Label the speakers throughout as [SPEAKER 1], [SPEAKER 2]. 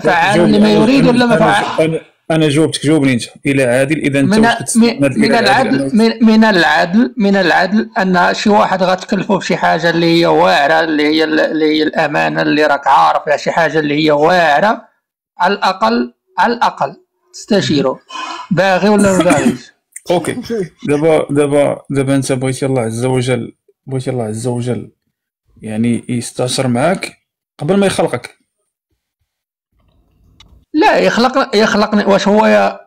[SPEAKER 1] فعال لما يريد ولا ما فعال؟
[SPEAKER 2] انا جاوبتك، جاوبني انت. الى عادل اذا انت
[SPEAKER 1] من العدل ان شي واحد غتكلفه بشي حاجه اللي هي واعره، اللي هي الامانه اللي راك عارف، شي حاجه اللي هي واعره، على الاقل تستشيره باغي ولا ما باغيش.
[SPEAKER 2] اوكي. دابا انت بغيتي الله عز وجل يعني يستشر معاك قبل ما يخلقك.
[SPEAKER 1] لا يخلقني واش هو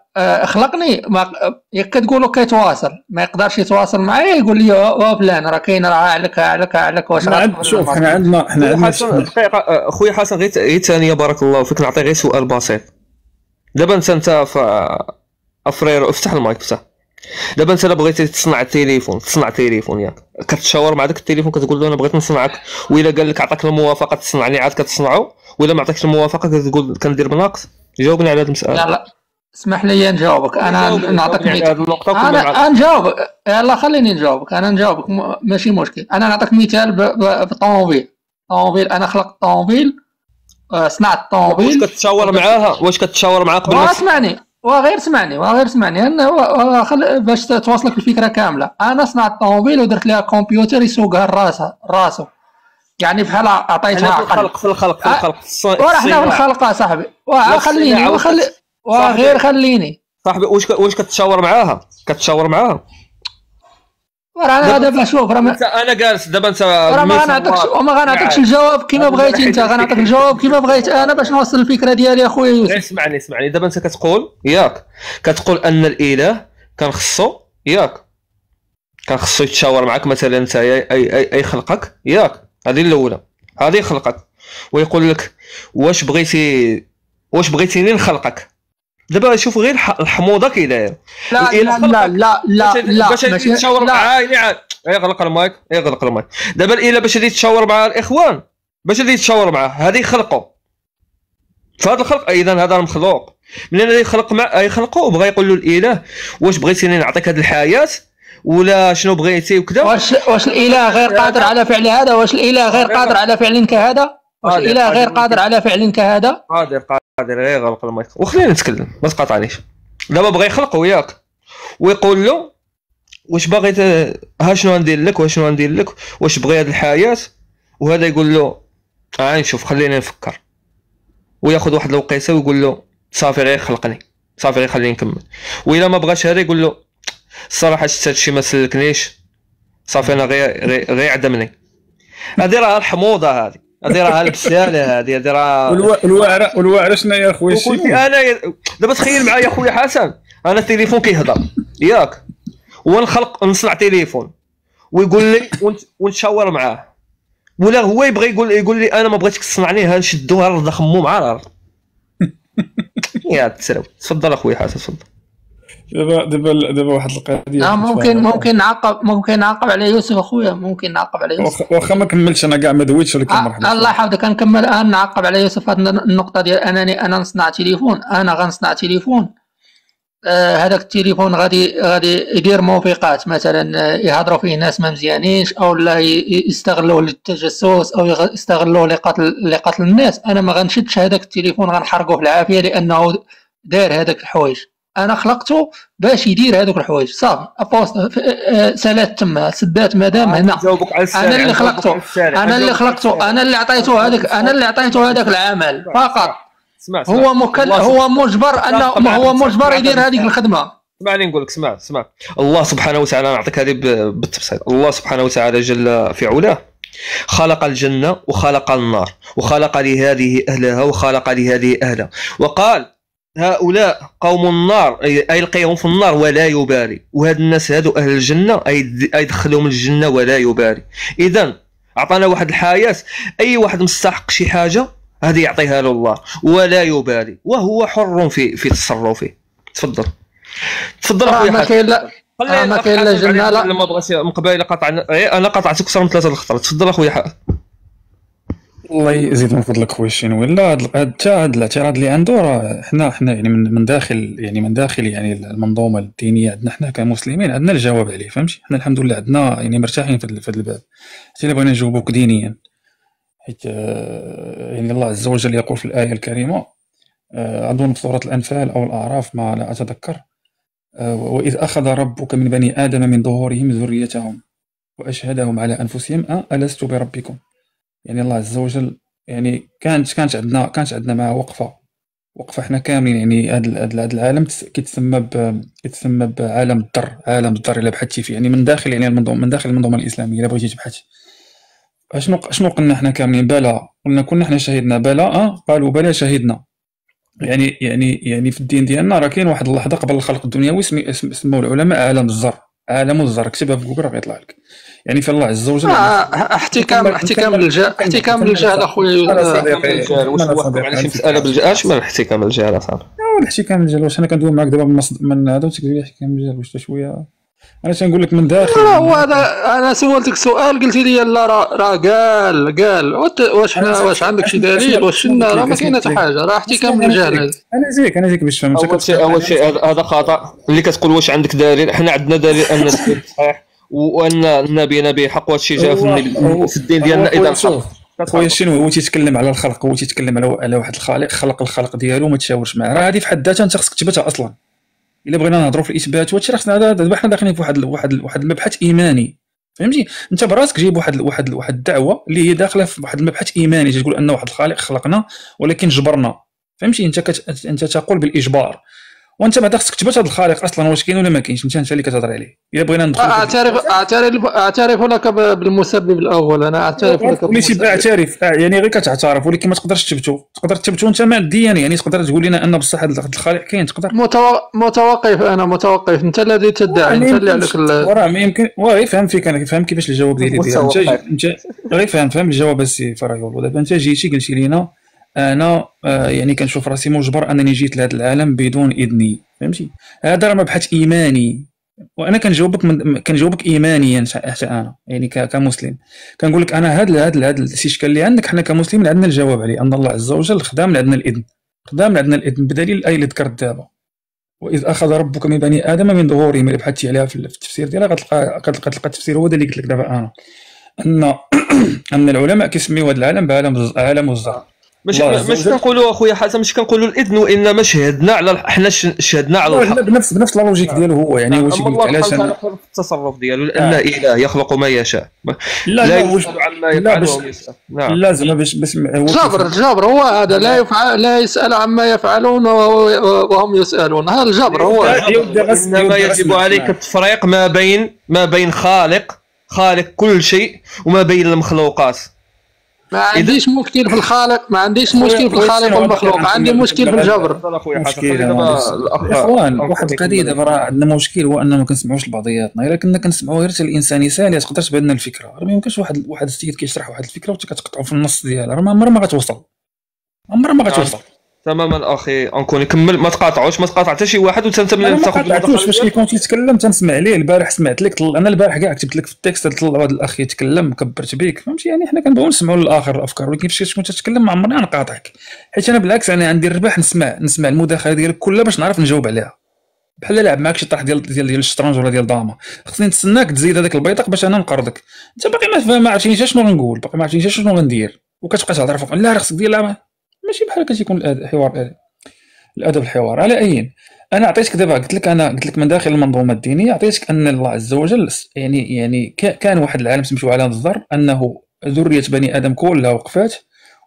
[SPEAKER 1] خلقني؟ ما كتقولوا كيتواصل، ما يقدرش يتواصل معايا يقول لي فلان راه كاين راه عليك واش
[SPEAKER 2] شوف حنا عندنا
[SPEAKER 3] دقيقه خويا حسن، غير ثانيه بارك الله فيك، نعطي غير سؤال بسيط. دابا انت في افرير، افتح المايك بصح. دابا انت بغيتي تصنع تليفون ياك، كتشاور مع داك التليفون كتقول له انا بغيت نصنعك، وإلا قال لك عطاك الموافقه تصنعني عاد كتصنعو، وإلا ما عطاكش الموافقه كتقول كندير بناقص. جاوبني على هذه المساله.
[SPEAKER 1] لا اسمح لي نجاوبك. انا نعطيك انا نجاوبك. يلا خليني نجاوبك. انا نجاوبك ماشي مشكل. انا نعطيك مثال بالطوموبيل. انا خلقت طوموبيل، صنعت طوموبيل.
[SPEAKER 3] واش كتشاور معاه قبل
[SPEAKER 1] ما اسمعني وغير سمعني انا باش توصلك الفكره كامله. انا صنعت طوموبيل ودرت لها كمبيوتر يسوقها راسه، يعني بحال عطيتها عقل.
[SPEAKER 3] في الخلق
[SPEAKER 1] ورحنا في الخلق صاحبي. خليني
[SPEAKER 3] صاحبي. واش كتشاور معاها؟
[SPEAKER 1] انا دابا شوف
[SPEAKER 3] انا جالس دابا انت
[SPEAKER 1] ما غنعطيكش الجواب كما بغيتي انت، غنعطيك الجواب كما بغيت انا باش نوصل الفكره ديالي اخويا يوسف.
[SPEAKER 3] اسمعني دابا انت كتقول ان الاله كان خصو يتشاور معك مثلا انت اي خلقك ياك. هذه الاولى، هذه خلقك ويقول لك واش بغيتيني نخلقك. دابا شوف غير الحموضه كي داير.
[SPEAKER 1] لا
[SPEAKER 3] باش تشاور معاه يغلق المايك. دابا الا باش تشاور مع الاخوان، باش تشاور معاه، هذه خلقه فهاد الخلق. اذا هذا المخلوق من اللي يخلقه وبغى يقول له الاله واش بغيتيني نعطيك هذه الحياه ولا شنو بغيتي وكذا.
[SPEAKER 1] واش الاله غير قادر على فعل هذا؟ واش الاله غير قادر على فعل كهذا؟ واش الاله غير قادر على فعل كهذا؟
[SPEAKER 3] قادر غير غلق المايك وخلينا نتكلم ما تقاطعنيش. دابا بغى يخلقه وياك ويقول له واش باغي ها شنو ندير لك واش بغي هذه الحياه، وهذا يقول له نشوف خليني نفكر، وياخذ واحد الوقيته ويقول له صافي غير خلقني، صافي غير خليني نكمل. واذا ما بغاش هذا يقول له الصراحه شفت هادشي ما سلكنيش، صافي انا غير عدمني. هذه راه الحموضه، هذه راه البساله، هذه راه
[SPEAKER 2] والواعره. شنو يا خويا
[SPEAKER 3] انا دابا تخيل معايا خويا حسن، انا التليفون كيهضر ياك، ونخلق نصنع تليفون ويقول لي ونتشاور معاه، ولا هو يبغي يقول لي انا ما بغيتك تصنعني، ها نشدوها الارض خمو مع الارض. يا تسرو. تفضل اخويا حسن تفضل.
[SPEAKER 2] دابا واحد القضيه
[SPEAKER 1] ممكن نعاقب على يوسف اخويا، ممكن نعاقب على يوسف.
[SPEAKER 2] واخا ما كملتش انا كاع ما دويتش، ولكن مرحبا.
[SPEAKER 1] الله يحفظك كنكمل الان. نعاقب على يوسف هذه النقطه ديال انني انا نصنع تليفون. انا غنصنع تليفون، هذاك التليفون غادي يدير موافقات، مثلا يهضروا فيه ناس ما مزيانينش، او لا يستغلوه للتجسس، او يستغلوه لقتل الناس. انا ما غنشدش هذاك التليفون، غنحرقه في العافيه لانه دار هذاك الحوايج. انا خلقته باش يدير هذوك الحوايج صافي. سالات تما سدات مادام هنا. انا اللي خلقته، انا اللي عطيته هذاك العمل فقط. هو مجبر يدير هذيك الخدمه.
[SPEAKER 3] اسمعني نقول لك، اسمع الله سبحانه وتعالى، نعطيك هذه بالتبسيط. الله سبحانه وتعالى جل في علاه خلق الجنه وخلق النار، وخلق لهذه اهلها وخلق لهذه اهلها، وقال هؤلاء قوم النار، اي القيهم في النار ولا يبالي، وهاد الناس هادو اهل الجنه اي يدخلهم الجنه ولا يبالي. اذا اعطانا واحد الحياه، اي واحد مستحق شي حاجه هذه يعطيها له الله ولا يبالي، وهو حر في تصرفه. تفضل اخويا حسن.
[SPEAKER 1] ما كاين لا جنه لا
[SPEAKER 3] ما بغيتش من قبيله انا قطعتك اكثر من 3 الخطرات. تفضل اخويا حسن.
[SPEAKER 2] الله يزيد من فضلك خويا الشينوي. لا هذا الاعتراض اللي عنده راه حنا يعني من داخل يعني المنظومه الدينيه عندنا حنا كمسلمين عندنا الجواب عليه، فهمتي؟ حنا الحمد لله عندنا يعني مرتاحين في هذا الباب. حتى الا بغينا نجاوبوك دينيا حيت يعني الله عز وجل يقول في الآية الكريمة، أظن في سورة الأنفال أو الأعراف ما لا أتذكر، وإذ أخذ ربك من بني آدم من ظهورهم ذريتهم وأشهدهم على أنفسهم ألست بربكم. يعني الله عز وجل يعني كانت عندنا معه وقفة حنا كاملين. يعني هذا العالم كيتسمى بعالم الذر، عالم الذر إلا بحثتي فيه، يعني من داخل يعني من داخل المنظومة الإسلامية إلا بغيتي تبحث. شنو قلنا حنا كاملين؟ بلى. قلنا كنا حنا شهدنا. بلى قالوا بلى شهدنا. يعني في الدين ديالنا راه كاين واحد اللحظة قبل الخلق الدنيوي سموا العلماء عالم الذر. عالم الذر، كتبها في جوجل راه غيطلع لك. يعني فالله عز وجل
[SPEAKER 1] احتكام الجهل اخويا.
[SPEAKER 3] واش واحد معليش مسألة بالجهل؟ اش من احتكام الجهل اصاحبي؟
[SPEAKER 2] الاحتكام الجهل واش انا كندوي معاك دابا من هذا وتقول لي احتكام الجهل؟ واش شويه انا تنقول لك من داخل.
[SPEAKER 1] هو انا سولتك سؤال قلتي لي لا راه قال واش عندك شي دليل؟ واش راه ما كاين حتى حاجه، راه احتكام الجهل.
[SPEAKER 2] انا جيك باش فهمت.
[SPEAKER 3] اول شيء هذا خطا اللي كتقول واش عندك دليل. حنا عندنا دليل ان الدين صحيح وان النبي نبي حق، وهادشي جا في الدين ديالنا. اذا
[SPEAKER 2] خويا شنو هو تيتكلم على الخلق، هو تيتكلم على واحد الخالق خلق الخلق ديالو ما تشاورش معاه. راه هذه في حد ذاتها انت خصك تثبتها اصلا. الا بغينا نهضروا في الاثبات وهادشي راه خصنا دابا حنا داخلين في واحد المبحث ايماني، فهمتي؟ انت براسك جايب واحد الدعوه اللي هي داخله في واحد المبحث ايماني، تقول ان واحد الخالق خلقنا ولكن جبرنا، فهمتي؟ انت تقول بالاجبار، وانت بعدا خصك تثبت هذا الخالق اصلا واش كاين ولا ما كاينش. انت اللي كتهضر عليه. الا بغينا ندخل
[SPEAKER 1] اعترف لك بالمسبب الاول. انا اعترف لك
[SPEAKER 2] بالمسبب. اعترف يعني غير كتعترف، ولكن ما تقدرش تثبتو. تقدر تثبتو انت ماديا، يعني تقدر تقول لنا ان بصح هذا الخالق كاين. تقدر متوقف. انت الذي تدعي، انت اللي عليك راه ما يمكن. غير فهم فيك، انا فهم كيفاش الجواب ديالي. انت غير فهم الجواب السي فرايول. دابا انت جيتي قلتي لينا انا يعني كنشوف راسي مجبر انني جيت لهذا العالم بدون اذني، فهمتي؟ هذا راه مبحث ايماني، وانا كنجاوبك ايمانيا حتى انا يعني كمسلم. كنقول لك انا هذا الاستشكال اللي عندك حنا كمسلمين عندنا الجواب عليه، ان الله عز وجل خدام عندنا الاذن بدليل الايه اللي ذكرت دابا، واذ اخذ ربك من بني ادم من ظهورهم. اللي بحثتي عليها في التفسير ديالها غتلقى التفسير هو اللي قلت لك دابا انا، ان العلماء كيسميو هذا العالم بعالم الذر.
[SPEAKER 3] مش كنقولوا اخويا حسن، مش كنقولوا الاذن، وانما شهدنا على حنا شهدنا على الحق
[SPEAKER 2] بنفس لا لوجيك ديالو هو. يعني واش يقول علاش
[SPEAKER 3] التصرف ديالو لان اله يخلق ما يشاء، لا يسأل عما يفعل وهو يسأل. نعم
[SPEAKER 2] لازم باش
[SPEAKER 1] الجبر هو هذا، لا يسأل عما يفعلون وهم يسألون. هذا الجبر هو.
[SPEAKER 3] انما يجب عليك التفريق ما بين خالق كل شيء وما بين المخلوقات.
[SPEAKER 1] ما عنديش مشكل في الخالق، والمخلوق، عندي مشكل في الجبر.
[SPEAKER 2] اخوان واحد القضيه دابا راه عندنا مشكل، هو اننا ما كنسمعوش لبعضياتنا. الا كنا كنسمعوا غير الانسان يسال تقدر تبان لنا الفكره. راه ما يمكنش واحد السيد كيشرح واحد الفكره وانت كتقطعوا في النص ديالها، راه عمرها ما غتوصل.
[SPEAKER 3] تماما اخي انكوني كمل. ما تقاطعوش، ما تقاطع حتى شي واحد، وانت ملي تاخذ
[SPEAKER 2] فاش كيكون تيتكلم تنسمع ليه. البارح سمعت لك انا البارح كاع كتبت لك في التكست هذا الاخ يتكلم كبرت بك، فهمتي؟ يعني حنا كنبغيو نسمعوا للاخر الافكار، ولكن فاش كنت تتكلم ما عمرني نقاطعك، حيت انا بالعكس انا عندي الربح نسمع المداخله ديالك كلها باش نعرف نجاوب عليها. بحال لعب معاك شي طرح ديال الشطرنج ولا ديال داما، خصني نتسناك تزيد هذاك البيطق باش انا نقرضك. انت باقي ما عرفتيش شنو غنقول، باقي ما عرفتيش شنو غندير، وكتبقى تهضر فوق. لا راه خصك دير ماشي بحال هكا تيكون الحوار الادب الحوار. على اي انا عطيتك دابا قلت لك من داخل المنظومه الدينيه عطيتك ان الله عز وجل يعني كان واحد العالم سميتو عالم الذر، انه ذريه بني ادم كلها وقفات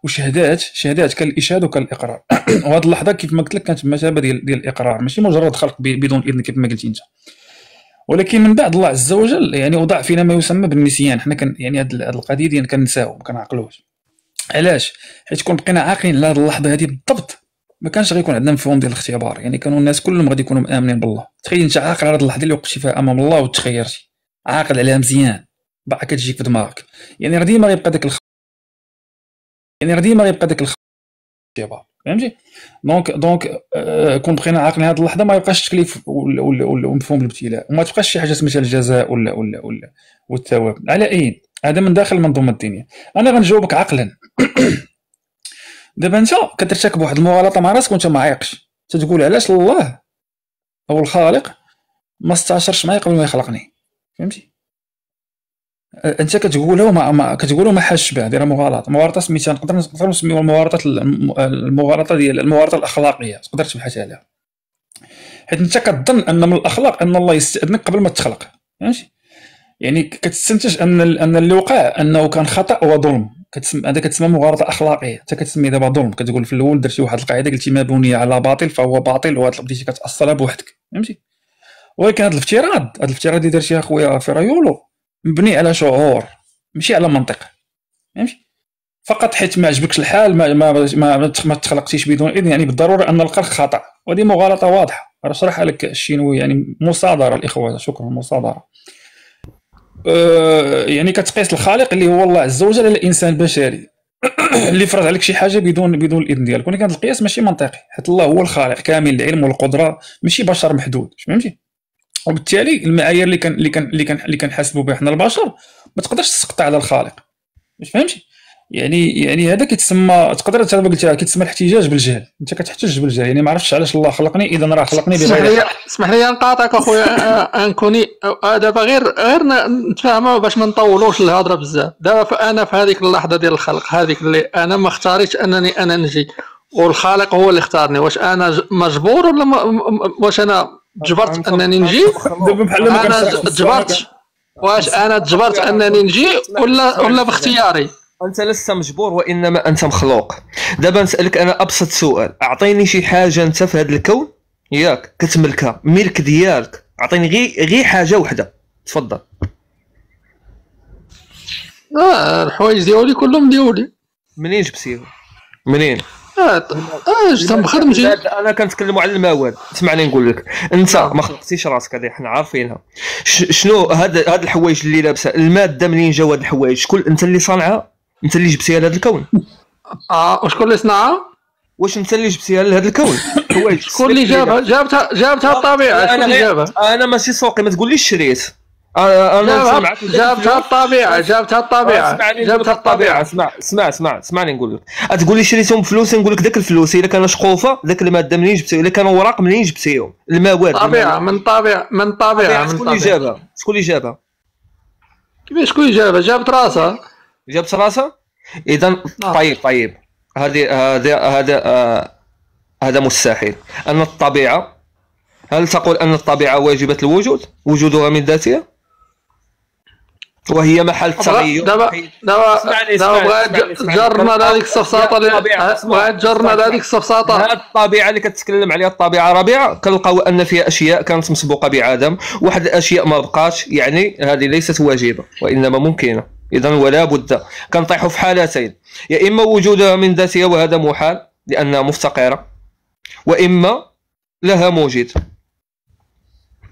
[SPEAKER 2] وشهادات كالاشهاد وكالاقرار. وهذه اللحظه كيف ما قلت لك كانت بمثابه ديال الاقرار، ماشي مجرد خلق بدون اذن كيف ما قلتي انت. ولكن من بعد الله عز وجل يعني وضع فينا ما يسمى بالنسيان. حنا يعني هذه القضيه ديال كنساو ما كنعقلوش. علاش؟ حيت كون بقينا عاقلين لهذه اللحظه هذه بالضبط ما كانش غيكون عندنا مفهوم ديال الاختبار. يعني كانوا الناس كلهم غادي يكونوا مآمنين بالله. تخيل انت عاقل على هذه اللحظه اللي وقفتي فيها امام الله وتخيرتي، عاقل عليها مزيان باقا كتجيك في دماغك. يعني راه ديما غيبقى داك الاختبار، فهمتي؟ دونك كون بقينا عاقلين هذه اللحظه ما يبقاش تكليف ولا مفهوم الابتلاء، وما تبقاش شي حاجه سميتها الجزاء ولا والثواب. على اي هذا من داخل المنظومه الدينيه. انا غنجاوبك عقلا. دابا انت كترتكب واحد المغالطه مع راسك وانت ما عايقش، تتقول علاش الله او الخالق ما استعشرش معايا قبل ما يخلقني، فهمتي؟ انت كتقولوا ما كتقولوا ما حاش به، هذه راه مغالطه سميتها، نقدر نسميوها المغالطه ديال المغالطه الاخلاقيه، تقدر تبحث عليها. حيت انت كتظن ان من الاخلاق ان الله يستأذنك قبل ما تخلق، فهمتي؟ يعني كتستنتج ان اللي وقع انه كان خطا وظلم، هذا كتسمى مغالطه اخلاقيه. انت كتسمي دابا ظلم، كتقول في الاول درتي واحد القاعده قلتي ما بني على باطل فهو باطل، وهاد بديتي كتاصلها بوحدك، فهمتي؟ ولكن هذا الافتراض اللي درتي اخويا فرايولو مبني على شعور ماشي على منطق، فهمتي؟ فقط حيت ما عجبكش الحال ما تخلقتيش بدون اذن، يعني بالضروره ان الخلق خطا، وهذه مغالطه واضحه. راه شرحها لك الشينوي، يعني مصادره الاخوه، شكرا مصادره. يعني كتقيس الخالق اللي هو الله عز وجل على الانسان البشري اللي فرض عليك شي حاجه بدون الاذن ديالك، ولكن القياس ماشي منطقي، حيت الله هو الخالق كامل العلم والقدره، ماشي بشر محدود، فهمتي؟ وبالتالي المعايير اللي كنحاسبوا بها حنا البشر ما تقدرش تسقط على الخالق، فهمتي؟ يعني هذا كيتسمى، تقدر دابا قلتها كيتسمى الاحتجاج بالجهل. انت كتحتج بالجهل، يعني ما عرفتش علاش الله خلقني، اذا راه خلقني بغير.
[SPEAKER 1] اسمح لي نقاطعك اخويا انكوني دابا غير نتفاهموا باش ما نطولوش الهضره بزاف. دابا انا في هذيك اللحظه ديال الخلق، هذيك اللي انا ما اختاريتش انني انا نجي والخالق هو اللي اختارني، واش انا مجبور ولا واش انا تجبرت انني نجي؟ انا تجبرت، واش انا تجبرت انني نجي ولا باختياري؟
[SPEAKER 3] انت لست مجبور، وانما انت مخلوق. دابا نسالك انا ابسط سؤال، اعطيني شي حاجه انت في هذا الكون ياك كتملكها، ملك ديالك، اعطيني غير حاجه وحده، تفضل.
[SPEAKER 1] الحوايج ديالي كلهم ديالي.
[SPEAKER 3] منين جبتيهم؟ منين؟
[SPEAKER 1] جبتهم بخدمتي.
[SPEAKER 3] انا كنتكلموا على المواد، اسمعني نقول لك، انت ما خلقتيش راسك، هذه حنا عارفينها. شنو هاد الحوايج اللي لابسه، الماده منين جاو هاد الحوايج؟ شكون انت اللي صانعها؟ انت اللي جبتيها لهذا الكون؟
[SPEAKER 1] وشكون اللي صنعها؟
[SPEAKER 3] واش انت اللي جبتيها لهذا الكون؟ حوايج
[SPEAKER 1] شكون اللي جابها؟ جابتها الطبيعه. شكون اللي جابها؟
[SPEAKER 3] انا ماشي سوقي، ما تقوليش شريت. انا معك.
[SPEAKER 1] جابتها الطبيعه. جابتها الطبيعه.
[SPEAKER 3] اسمعني نقول لك، تقول لي شريتهم بفلوس، نقول لك داك الفلوس الا كانوا شقوفه، داك الماده منين جبتيهم؟ الا كانوا اوراق منين جبتيهم؟ المواد
[SPEAKER 1] طبيعه من طبيعه.
[SPEAKER 3] شكون اللي جابها؟
[SPEAKER 1] كيفاش شكون اللي جابها؟ جابت راسها. اذا طيب هذا مستحيل. ان الطبيعه، هل تقول ان الطبيعه واجبه الوجود، وجودها من ذاتها، وهي محل تغير؟ دابا جرنا هذيك السفساطه.
[SPEAKER 3] هذه الطبيعه اللي كتكلم عليها الطبيعه ربيعه، كنلقاو ان فيها اشياء كانت مسبوقه بعدم، واحد الاشياء ما بقاش، يعني هذه ليست واجبه وانما ممكنه. اذا ولا بد كنطيحوا في حالتين، يا اما وجودها من ذاتها وهذا محال لانها مفتقره، واما لها موجد.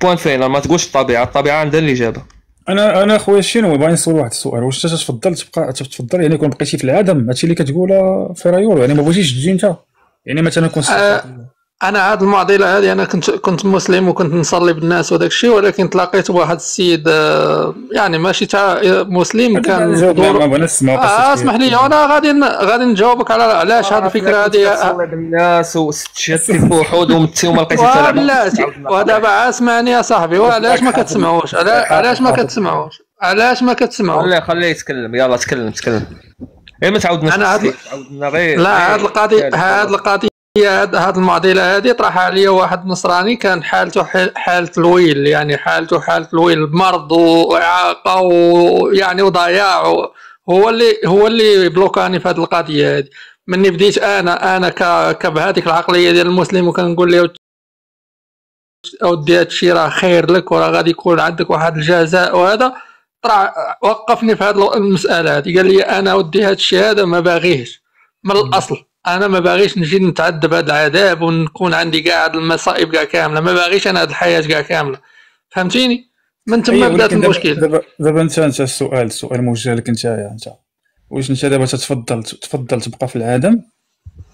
[SPEAKER 3] بوين فينال، ما تقولش الطبيعه عندها الاجابه.
[SPEAKER 2] انا خويا الشينوي باغي نسول واحد السؤال، واش تفضل يعني كون بقيتي في العدم، هادشي اللي كتقوله فرايول، يعني ما بغيتيش تجي انت، يعني مثلا كون
[SPEAKER 1] انا هاد المعضله هذه، انا كنت مسلم وكنت نصلي بالناس وداك الشيء، ولكن تلاقيت بواحد السيد يعني ماشي تاع مسلم، كان اسمح لي، انا غادي نجاوبك على علاش هاد الفكره هذه.
[SPEAKER 3] تصلي بالناس وستشتي في وحود ومتي وما لقيتي حتى
[SPEAKER 1] بلاتي. ودابا اسمعني يا صاحبي، وعلاش ما كتسمعوش؟ علاش ما كتسمعوش؟
[SPEAKER 3] خليه يتكلم، يلا تكلم. غير ما تعاودناش.
[SPEAKER 1] تعاودنا غير. لا، هاد القضيه هاد المعضله هذه طرحها عليا واحد نصراني، كان حالته حاله الويل، يعني حالته حاله الويل، مرض واعاقه ويعني وضياع، هو اللي بلوكاني في هذه القضيه هذه. مني بديت انا بهذيك العقليه ديال المسلم، وكنقول له اودي هادشي راه خير لك، وراه غادي يكون عندك واحد الجزاء، وهذا وقفني في هذه المساله هذه. قال لي انا اودي هادشي هذا ما باغيهش من الاصل، انا ما باغيش نجي نتعذب هذا العذاب ونكون عندي كاع هاد المصائب كاع كامله، ما باغيش انا هاد الحياه كاع كامله، فهمتيني؟ من تما بدات المشكل.
[SPEAKER 2] دابا انت السؤال موجه لك انت واش انت دابا تفضل تبقى في العدم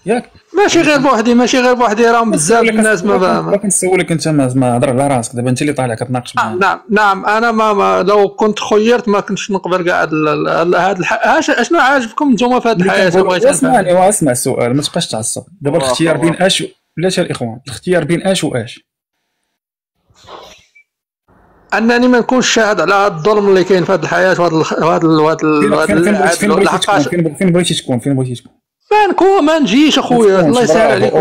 [SPEAKER 2] ياك؟
[SPEAKER 1] ماشي غير بوحدي، راهم بزاف الناس ما فاهمه.
[SPEAKER 2] كنسولك انت، ما هضر على راسك، دابا انت اللي طالع كتناقش معايا.
[SPEAKER 1] نعم انا ما لو كنت خيرت ما كنتش نقبل كاع هذا اشنو عاجبكم نتوما في هذه الحياه؟ بغيت
[SPEAKER 2] اسمعني واسمع السؤال، ما تبقاش تعصب. دابا الاختيار بين اش، بلاتي الاخوان، الاختيار بين اش واش؟
[SPEAKER 1] انني ما نكونش شاهد على هذا الظلم اللي كاين في هذه الحياه وهذا
[SPEAKER 2] فين بغيتي تكون
[SPEAKER 1] ما نجيش اخويا الله يسهل عليكم.